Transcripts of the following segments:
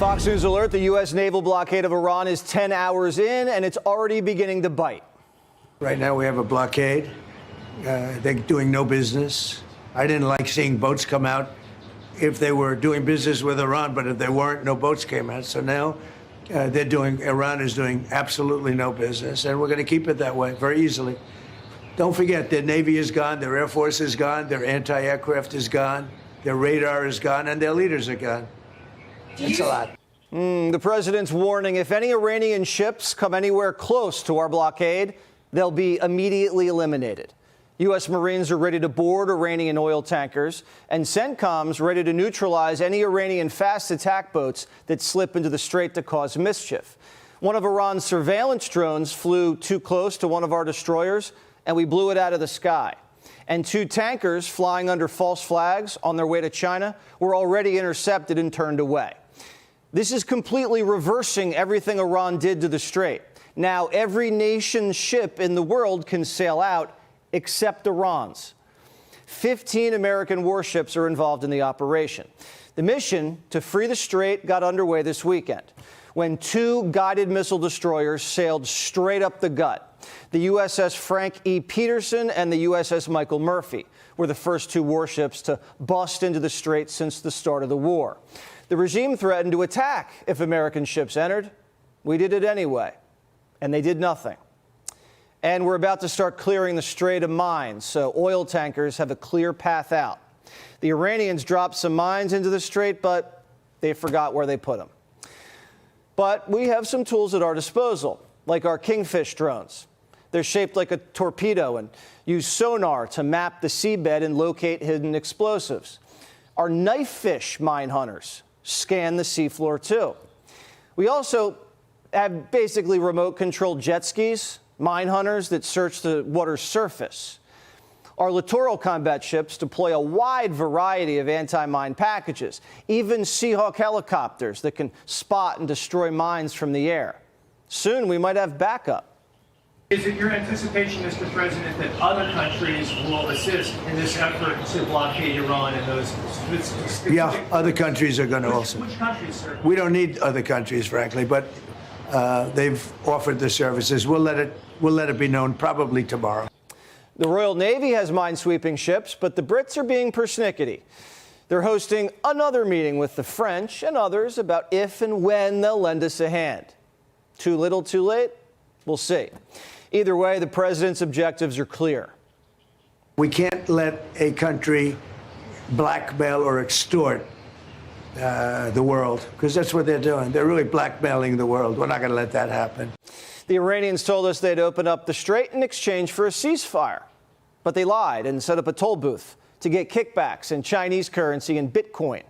Fox News alert, the U.S. naval blockade of Iran is 10 hours in, and it's already beginning to bite. Right now we have a blockade. They're doing no business. I didn't like seeing boats come out if they were doing business with Iran, but if they weren't, no boats came out. So now Iran is doing absolutely no business, and we're going to keep it that way very easily. Don't forget, their Navy is gone, their Air Force is gone, their anti-aircraft is gone, their radar is gone, and their leaders are gone. It's a lot. The president's warning, if any Iranian ships come anywhere close to our blockade, they'll be immediately eliminated. U.S. Marines are ready to board Iranian oil tankers, and CENTCOM's ready to neutralize any Iranian fast attack boats that slip into the strait to cause mischief. One of Iran's surveillance drones flew too close to one of our destroyers, and we blew it out of the sky. And 2 tankers flying under false flags on their way to China were already intercepted and turned away. This is completely reversing everything Iran did to the strait. Now, every nation's ship in the world can sail out except Iran's. 15 American warships are involved in the operation. The mission to free the strait got underway this weekend when 2 guided missile destroyers sailed straight up the gut. The USS Frank E. Peterson and the USS Michael Murphy were the first 2 warships to bust into the strait since the start of the war. The regime threatened to attack if American ships entered. We did it anyway, and they did nothing. And we're about to start clearing the strait of mines, so oil tankers have a clear path out. The Iranians dropped some mines into the strait, but they forgot where they put them. But we have some tools at our disposal, like our Kingfish drones. They're shaped like a torpedo and use sonar to map the seabed and locate hidden explosives. Our Knifefish mine hunters scan the seafloor, too. We also have basically remote-controlled jet skis, mine hunters that search the water's surface. Our littoral combat ships deploy a wide variety of anti-mine packages, even Seahawk helicopters that can spot and destroy mines from the air. Soon, we might have backup. Is it your anticipation, Mr. President, that other countries will assist in this effort to blockade Iran and those? Yeah, other countries are going to also. Which countries, sir? We don't need other countries, frankly, but they've offered the services. We'll let it be known probably tomorrow. The Royal Navy has minesweeping ships, but the Brits are being persnickety. They're hosting another meeting with the French and others about if and when they'll lend us a hand. Too little, too late? We'll see. Either way, the president's objectives are clear. We can't let a country blackmail or extort the world, because that's what they're doing. They're really blackmailing the world. We're not going to let that happen. The Iranians told us they'd open up the strait in exchange for a ceasefire, but they lied and set up a toll booth to get kickbacks in Chinese currency and Bitcoin.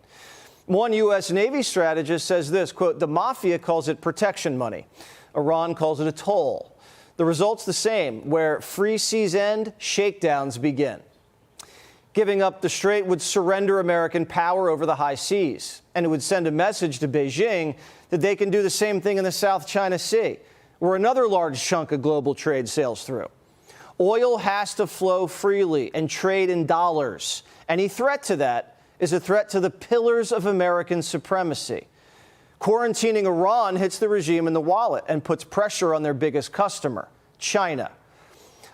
One U.S. Navy strategist says this, quote, the mafia calls it protection money. Iran calls it a toll. The result's the same. Where free seas end, shakedowns begin. Giving up the strait would surrender American power over the high seas, and it would send a message to Beijing that they can do the same thing in the South China Sea, where another large chunk of global trade sails through. Oil has to flow freely and trade in dollars. Any threat to that is a threat to the pillars of American supremacy. Quarantining Iran hits the regime in the wallet and puts pressure on their biggest customer, China.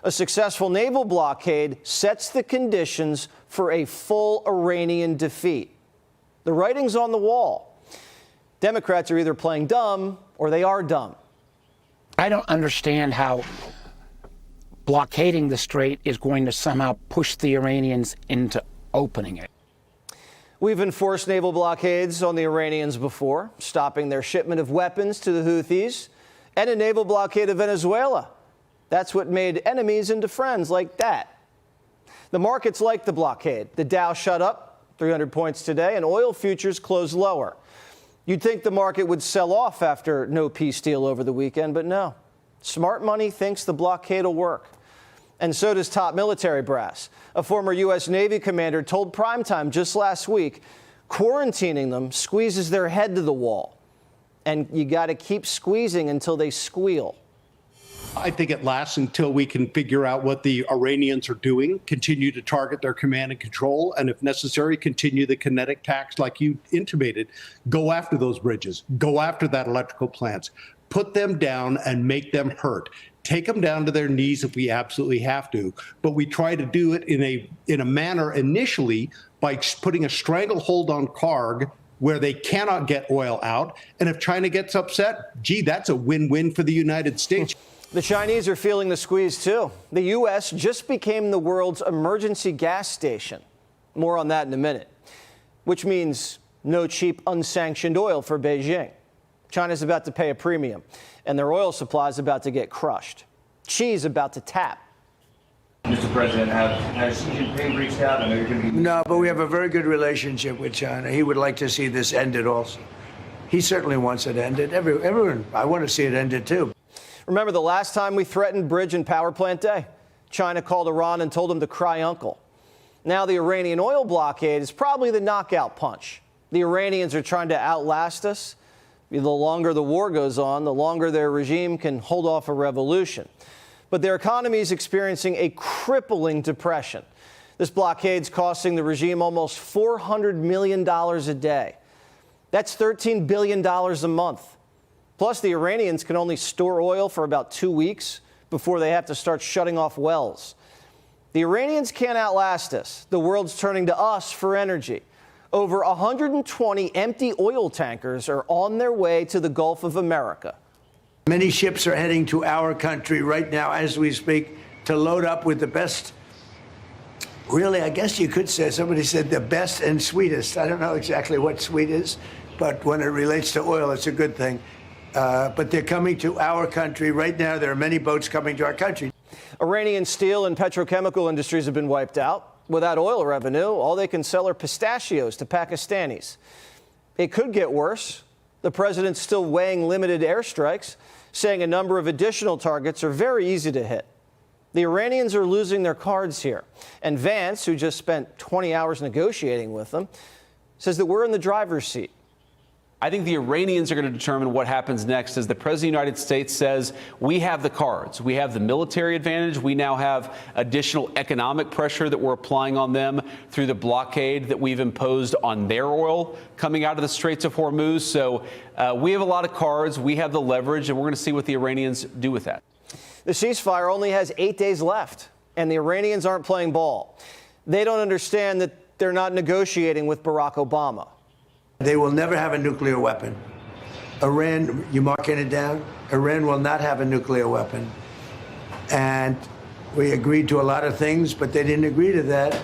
A successful naval blockade sets the conditions for a full Iranian defeat. The writing's on the wall. Democrats are either playing dumb or they are dumb. I don't understand how blockading the strait is going to somehow push the Iranians into opening it. We've enforced naval blockades on the Iranians before, stopping their shipment of weapons to the Houthis, and a naval blockade of Venezuela. That's what made enemies into friends like that. The markets like the blockade. The Dow shut up 300 points today, and oil futures closed lower. You'd think the market would sell off after no peace deal over the weekend, but no. Smart money thinks the blockade will work. And so does top military brass. A former U.S. Navy commander told Primetime just last week, quarantining them squeezes their head to the wall. And you got to keep squeezing until they squeal. I think it lasts until we can figure out what the Iranians are doing, continue to target their command and control, and if necessary, continue the kinetic attacks like you intimated. Go after those bridges, go after that electrical plants, put them down and make them hurt. Take them down to their knees if we absolutely have to, but we try to do it in a manner initially by putting a stranglehold on Karg where they cannot get oil out. And if China gets upset, gee, that's a win-win for the United States. The Chinese are feeling the squeeze, too. The U.S. just became the world's emergency gas station. More on that in a minute. Which means no cheap, unsanctioned oil for Beijing. China's about to pay a premium, and their oil supply is about to get crushed. Xi's about to tap. Mr. President, has Xi Jinping reached out? I know you're going to be... No, but we have a very good relationship with China. He would like to see this ended also. He certainly wants it ended. Everyone, I want to see it ended, too. Remember the last time we threatened bridge and power plant day? China called Iran and told them to cry uncle. Now the Iranian oil blockade is probably the knockout punch. The Iranians are trying to outlast us. The longer the war goes on, the longer their regime can hold off a revolution. But their economy is experiencing a crippling depression. This blockade's costing the regime almost $400 million a day. That's $13 billion a month. Plus, the Iranians can only store oil for about 2 weeks before they have to start shutting off wells. The Iranians can't outlast us. The world's turning to us for energy. Over 120 empty oil tankers are on their way to the Gulf of America. Many ships are heading to our country right now as we speak to load up with the best. Really, I guess you could say, somebody said the best and sweetest. I don't know exactly what sweet is, but when it relates to oil, it's a good thing. But they're coming to our country right now. There are many boats coming to our country. Iranian steel and petrochemical industries have been wiped out. Without oil revenue, all they can sell are pistachios to Pakistanis. It could get worse. The president's still weighing limited airstrikes, saying a number of additional targets are very easy to hit. The Iranians are losing their cards here. And Vance, who just spent 20 hours negotiating with them, says that we're in the driver's seat. I think the Iranians are going to determine what happens next, as the President of the United States says, we have the cards. We have the military advantage. We now have additional economic pressure that we're applying on them through the blockade that we've imposed on their oil coming out of the Straits of Hormuz. So we have a lot of cards. We have the leverage, and we're going to see what the Iranians do with that. The ceasefire only has 8 days left, and the Iranians aren't playing ball. They don't understand that they're not negotiating with Barack Obama. They will never have a nuclear weapon. Iran, you marking it down? Iran will not have a nuclear weapon. And we agreed to a lot of things, but they didn't agree to that.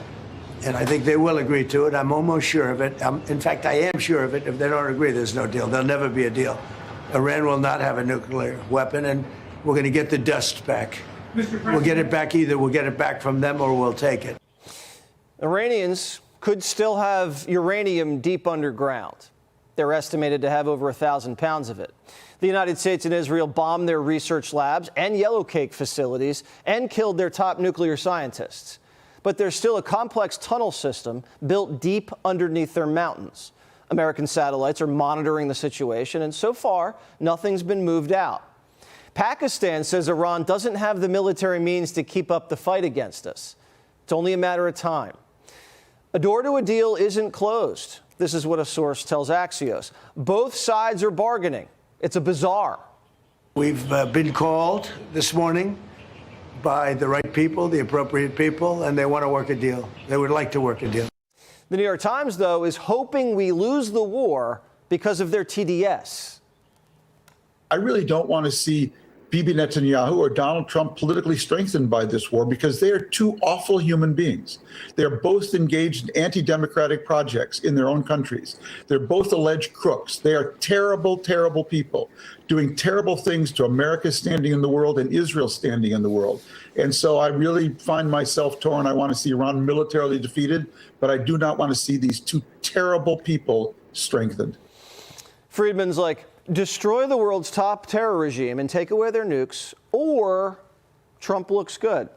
And I think they will agree to it. I'm almost sure of it. In fact, I am sure of it. If they don't agree, there's no deal. There'll never be a deal. Iran will not have a nuclear weapon, and we're going to get the dust back. We'll get it back. Either we'll get it back from them or we'll take it. Iranians could still have uranium deep underground. They're estimated to have over 1,000 pounds of it. The United States and Israel bombed their research labs and yellow cake facilities and killed their top nuclear scientists. But there's still a complex tunnel system built deep underneath their mountains. American satellites are monitoring the situation, and so far, nothing's been moved out. Pakistan says Iran doesn't have the military means to keep up the fight against us. It's only a matter of time. A door to a deal isn't closed. This is what a source tells Axios. Both sides are bargaining. It's a bazaar. We've been called this morning by the right people, the appropriate people, and they want to work a deal. They would like to work a deal. The New York Times, though, is hoping we lose the war because of their TDS. I really don't want to see Bibi Netanyahu or Donald Trump politically strengthened by this war, because they are two awful human beings. They're both engaged in anti-democratic projects in their own countries. They're both alleged crooks. They are terrible, terrible people doing terrible things to America's standing in the world and Israel's standing in the world. And so I really find myself torn. I want to see Iran militarily defeated, but I do not want to see these two terrible people strengthened. Friedman's like, destroy the world's top terror regime and take away their nukes, or Trump looks good.